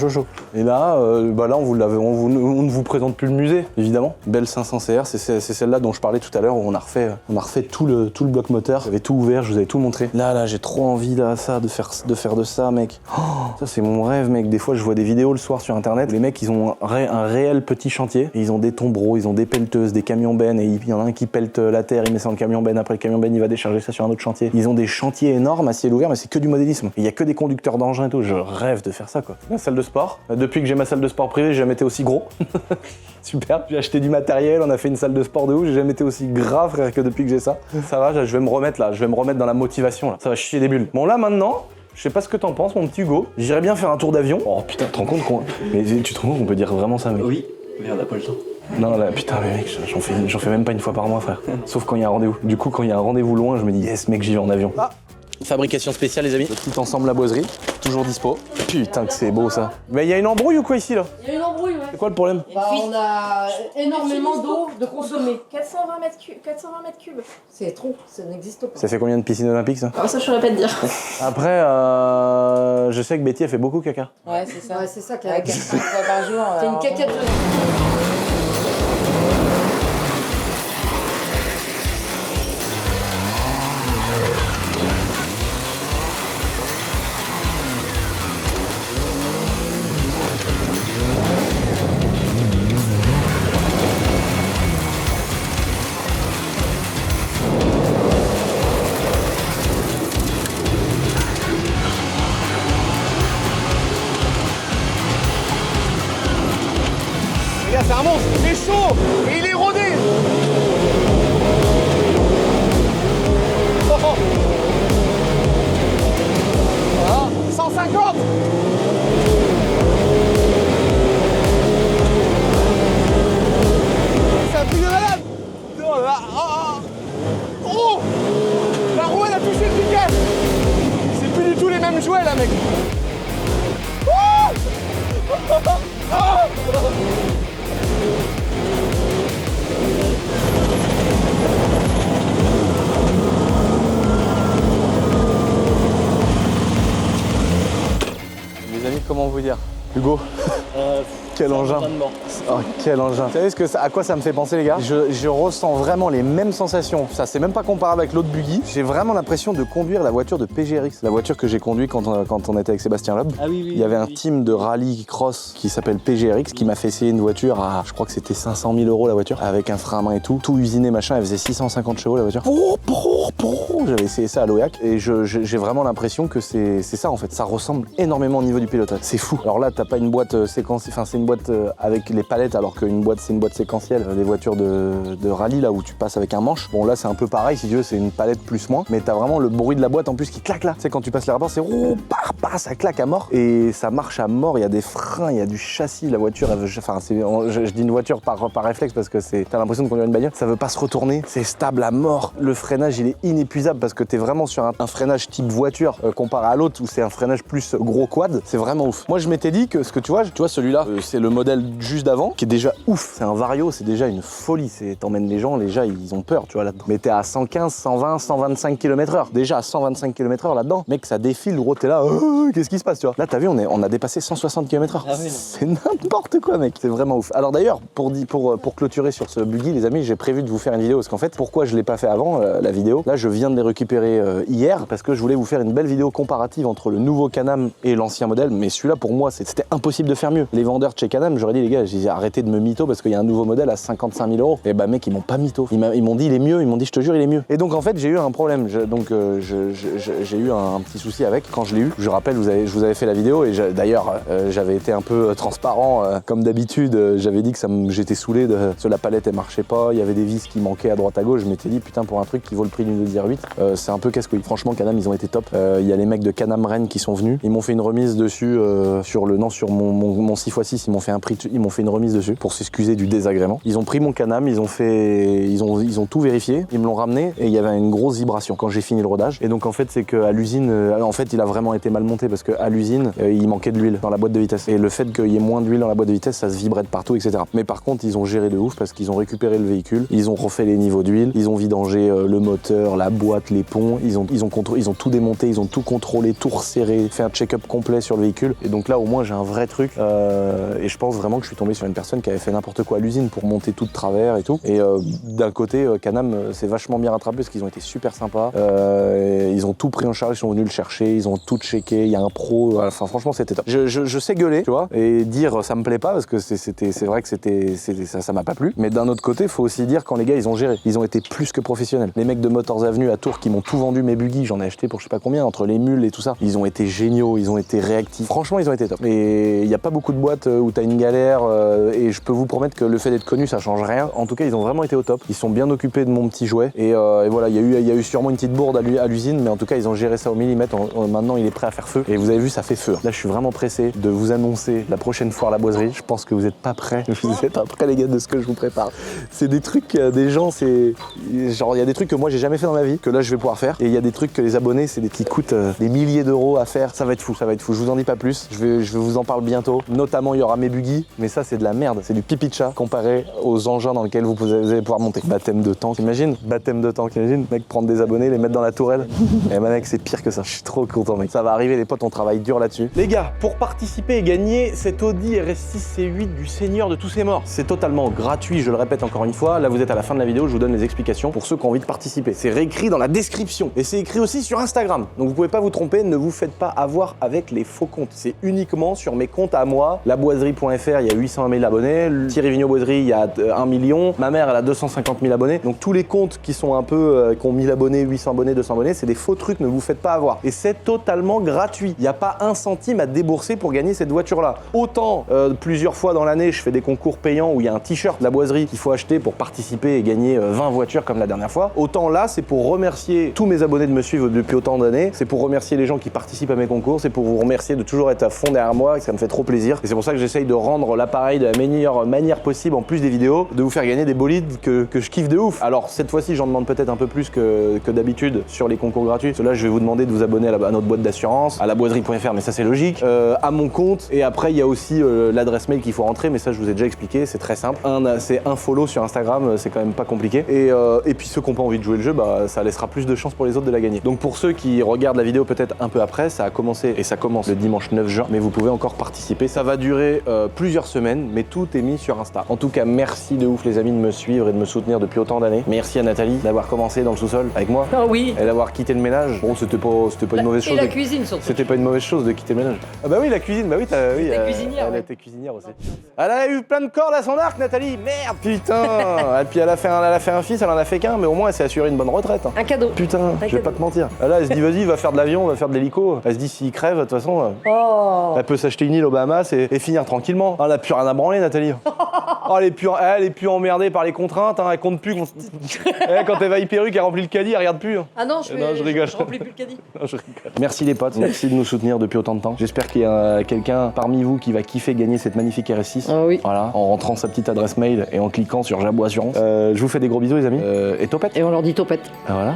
Et là, là, on ne vous présente plus le musée, évidemment. Belle 500 CR, c'est celle-là dont je parlais tout à l'heure, où on a refait tout le bloc moteur. J'avais tout ouvert, je vous avais tout montré. Là, j'ai trop envie, là, de faire de ça, mec. Oh, ça, c'est mon rêve, mec. Des fois, je vois des vidéos le soir sur Internet. Les mecs, ils ont un réel petit chantier. Et ils ont des tombereaux, ils ont des pelleteuses, des camions bennes. Et il y en a un qui pelte la terre, il met ça dans le camion benne. Après, le camion benne, il va décharger ça sur un autre chantier. Ils ont des chantiers énormes à ciel ouvert, mais c'est que du modélisme. Il y a que des conducteurs d'engins et tout. Je rêve de faire ça, quoi. La salle de sport. Depuis que j'ai ma salle de sport privée, j'ai jamais été aussi gros. Super. J'ai acheté du matériel, on a fait une salle de sport de ouf. J'ai jamais été aussi grave, frère, que depuis que j'ai ça. Ça va, je vais me remettre là. Je vais me remettre dans la motivation là. Ça va chier des bulles. Bon là maintenant. Je sais pas ce que t'en penses, mon petit Hugo. J'irais bien faire un tour d'avion. Oh putain, tu te rends compte qu'on... Mais tu te rends compte qu'on peut dire vraiment ça, mec? Oui, mais on n'a pas le temps. Non, là, putain, mais mec, j'en fais même pas une fois par mois, frère. Sauf quand il y a un rendez-vous. Du coup, quand il y a un rendez-vous loin, je me dis, yes, mec, j'y vais en avion. Ah, fabrication spéciale, les amis. Le petit ensemble la boiserie, toujours dispo. Putain, que c'est beau ça. Mais il y a une embrouille ou quoi ici, là? Il y a une embrouille, ouais. C'est quoi le problème? On a énormément d'eau de consommer. 420 mètres cubes. C'est trop, ça n'existe pas. Ça fait combien de piscines olympiques, ça? Alors ça, je saurais pas te dire. Après, je sais que Betty, elle fait beaucoup caca. Ouais, c'est ça. Ouais, c'est ça qui Avec 5 fois par jour. C'est une caca. Les gars, c'est un monstre. Il est chaud et il est rodé. Oh, oh. Voilà. 150. C'est un truc de malade. Non, là, oh, la roue, elle a touché le piquet. C'est plus du tout les mêmes jouets, là, mec. comment vous dire? Hugo, quel engin. Oh, quel engin. Vous savez à quoi ça me fait penser, les gars? Je ressens vraiment les mêmes sensations. Ça, c'est même pas comparable avec l'autre buggy. J'ai vraiment l'impression de conduire la voiture de PGRX. La voiture que j'ai conduite quand on était avec Sébastien Loeb. Ah oui, oui. Il y avait un team de rallye cross qui s'appelle PGRX qui m'a fait essayer une voiture à, je crois que c'était 500 000 € la voiture, avec un frein à main et tout usiné machin. Elle faisait 650 chevaux la voiture. J'avais essayé ça à l'Oyac et j'ai vraiment l'impression que c'est ça en fait. Ça ressemble énormément au niveau du pilotage. C'est fou. Alors là, t'as pas une boîte séquentielle, enfin c'est une boîte avec les palettes alors qu'une boîte c'est une boîte séquentielle. Les voitures de rallye là où tu passes avec un manche. Bon là c'est un peu pareil si tu veux, c'est une palette plus moins, mais t'as vraiment le bruit de la boîte en plus qui claque là. Tu sais quand tu passes les rapports c'est ça claque à mort et ça marche à mort. Il y a des freins, il y a du châssis. La voiture, je dis une voiture par réflexe parce que t'as l'impression de conduire une bagnole. Ça veut pas se retourner, c'est stable à mort. Le freinage il est inépuisable parce que t'es vraiment sur un freinage type voiture comparé à l'autre où c'est un freinage plus gros quad. C'est vraiment ouf. Moi je m'étais dit que ce que tu vois celui-là c'est le modèle juste d'avant qui est déjà ouf. C'est un Vario, c'est déjà une folie. T'emmènes les gens, ils ont peur, tu vois là-dedans. Mais t'es à 115, 120, 125 km/h. Déjà à 125 km/h là-dedans, mec ça défile, gros t'es là, qu'est-ce qui se passe, tu vois? Là t'as vu on a dépassé 160 km/h. Ah oui, c'est n'importe quoi mec, c'est vraiment ouf. Alors d'ailleurs pour clôturer sur ce buggy les amis, j'ai prévu de vous faire une vidéo parce qu'en fait pourquoi je l'ai pas fait avant la vidéo, là je viens de les récupérer hier parce que je voulais vous faire une belle vidéo comparative entre le nouveau Can-Am et l'ancien modèle, mais celui-là pour moi c'était impossible de faire mieux. Les vendeurs de chez Can-Am, j'aurais dit les gars, j'ai arrêté de me mytho parce qu'il y a un nouveau modèle à 55 000 €. Et bah mec ils m'ont pas mytho, ils m'ont dit il est mieux, ils m'ont dit je te jure il est mieux. Et donc en fait j'ai eu un problème, j'ai eu un petit souci avec quand je l'ai eu. Je rappelle, je vous avais fait la vidéo et d'ailleurs j'avais été un peu transparent comme d'habitude. J'avais dit que j'étais saoulé de la palette elle marchait pas, il y avait des vis qui manquaient à droite à gauche. Je m'étais dit putain pour un truc qui vaut le prix d'une 2.8, c'est un peu casse-couille. Franchement Can-Am ils ont été top. Il y a les mecs de Can-Am Rennes qui sont venus, ils m'ont fait une remise dessus sur mon 6x6, ils m'ont fait une remise dessus pour s'excuser du désagrément. Ils ont pris mon Can-Am, ils ont tout vérifié, ils me l'ont ramené et il y avait une grosse vibration quand j'ai fini le rodage. Et donc en fait c'est qu'à l'usine, en fait il a vraiment été mal monté parce qu'à l'usine il manquait de l'huile dans la boîte de vitesse. Et le fait qu'il y ait moins d'huile dans la boîte de vitesse, ça se vibrait de partout, etc. Mais par contre ils ont géré de ouf parce qu'ils ont récupéré le véhicule, ils ont refait les niveaux d'huile, ils ont vidangé le moteur, la boîte, les ponts, ils ont tout démonté, ils ont tout contrôlé, tout resserré, fait un check-up complet sur le véhicule. Et donc là au moins j'ai un vrai truc et je pense vraiment que je suis tombé sur une personne qui avait fait n'importe quoi à l'usine pour monter tout de travers et tout. Et d'un côté Can-Am c'est vachement bien rattrapé parce qu'ils ont été super sympas. Ils ont tout pris en charge, ils sont venus le chercher, ils ont tout checké, il y a un pro, enfin franchement c'était top. Je sais gueuler, tu vois, et dire ça me plaît pas parce que c'est vrai que ça m'a pas plu. Mais d'un autre côté, faut aussi dire quand les gars ils ont géré, ils ont été plus que professionnels. Les mecs de Motors Avenue à Tours qui m'ont tout vendu mes buggy, j'en ai acheté pour je sais pas combien, entre les mules et tout ça. Ils ont été géniaux, ils ont été réactifs. Franchement, ils ont été top. Et il y a pas beaucoup de boîtes où t'as une galère et je peux vous promettre que le fait d'être connu ça change rien. En tout cas, ils ont vraiment été au top. Ils sont bien occupés de mon petit jouet et voilà, il y a eu sûrement une petite bourde à l'usine, mais en tout cas, ils ont géré ça au millimètre. Maintenant, il est prêt à faire feu. Et vous avez vu, ça fait feu. Là, je suis vraiment pressé de vous annoncer la prochaine foire La Boiserie. Je pense que vous êtes pas prêts. Vous êtes pas prêts, les gars, de ce que je vous prépare. C'est des trucs, des gens, c'est genre il y a des trucs que moi j'ai jamais fait dans ma vie, que là je vais pouvoir faire. Et il y a des trucs que les abonnés, c'est des qui coûtent des milliers d'euros à faire. Ça va être fou, ça va être fou. Je vous en dis pas plus. Je vais vous en parler bientôt. Notamment, il y aura mes buggy, mais ça c'est de la merde. C'est du pipi de chat comparé aux engins dans lesquels vous allez pouvoir monter. Baptême de temps, t'imagines? Baptême de temps, t'imagines? Mec, prendre des abonnés, les mettre dans la tourelle. Et bah mec, c'est pire que ça. Je suis trop content, mec. Ça va arriver, les potes, on travaille dur là-dessus. Les gars, pour participer et gagner cet Audi RS6 C8 du Seigneur de tous ces morts, c'est totalement gratuit, je le répète encore une fois. Là, vous êtes à la fin de la vidéo, je vous donne les explications pour ceux qui ont envie de participer. C'est réécrit dans la description et c'est écrit aussi sur Instagram. Donc vous pouvez pas vous tromper, ne vous faites pas avoir avec les faux comptes. C'est uniquement sur mes comptes à moi. Laboiserie.fr, il y a 800 000 abonnés. Thierry Vigneault Boiserie, il y a 1 million. Ma mère, elle a 250 000 abonnés. Donc tous les comptes qui sont un peu, qui ont 1000 abonnés, 800 abonnés, 200 abonnés, c'est des faux trucs, ne vous faites pas avoir. Et c'est totalement gratuit. Il n'y a pas un centime à débourser pour gagner cette voiture-là. Autant plusieurs fois dans l'année, je fais des concours payants où il y a un t-shirt La Boiserie qu'il faut acheter pour participer et gagner 20 voitures comme la dernière fois. Autant là, c'est pour remercier tous mes abonnés de me suivre depuis autant d'années. C'est pour remercier les gens qui participent à mes concours. C'est pour vous remercier de toujours être à fond derrière moi. Ça me fait trop plaisir. Et c'est pour ça que j'essaye de rendre l'appareil de la meilleure manière possible, en plus des vidéos, de vous faire gagner des bolides que je kiffe de ouf. Alors cette fois-ci, j'en demande peut-être un peu plus que d'habitude sur les concours gratuits. Parce que là, je vais vous demander de vous abonner à notre boîte d'assurance, à laboiserie.fr, mais ça c'est logique, à mon compte. Et après, il y a aussi l'adresse mail qu'il faut rentrer, mais ça je vous ai déjà expliqué, c'est très simple. C'est un follow sur Instagram, c'est quand même pas compliqué. Et puis ceux qui n'ont pas envie de jouer le jeu, bah, ça laissera plus de chances pour les autres de la gagner. Donc pour ceux qui regardent la vidéo peut-être un peu après, ça a commencé et ça commence le dimanche 9 juin, mais vous pouvez encore encore participer. Ça va durer plusieurs semaines, mais tout est mis sur Insta. En tout cas, merci de ouf les amis de me suivre et de me soutenir depuis autant d'années. Merci à Nathalie d'avoir commencé dans le sous-sol avec moi. Ah oui. Et d'avoir quitté le ménage. Bon, c'était pas une mauvaise chose. Et la cuisine surtout. C'était pas une mauvaise chose de quitter le ménage. Ah bah oui, la cuisine, bah oui, T'es cuisinière, elle ouais. était cuisinière aussi. Elle a eu plein de cordes à son arc, Nathalie. Merde, putain. Et puis elle a fait un fils, elle en a fait qu'un, mais au moins elle s'est assurée une bonne retraite. Un cadeau. Putain, je vais pas te mentir. Là, elle se dit vas-y, va faire de l'avion, va faire de l'hélico. Elle se dit s'il crève, de toute façon, Oh. elle peut s'acheter une île aux Bahamas et finir tranquillement. Elle a plus rien à branler, Nathalie. Oh, elle est plus emmerdée par les contraintes, hein, elle compte plus. Quand elle va y Perruque, elle remplit le caddie, elle regarde plus. Ah non, je rigole. Je remplis plus le caddie. Non, je rigole. Merci les potes, merci de nous soutenir depuis autant de temps. J'espère qu'il y a quelqu'un parmi vous qui va kiffer gagner cette magnifique RS6. Ah oui. Voilà, en rentrant sa petite adresse mail et en cliquant sur Jabot Assurance. Je vous fais des gros bisous les amis. Et topette. Et on leur dit topette. Voilà.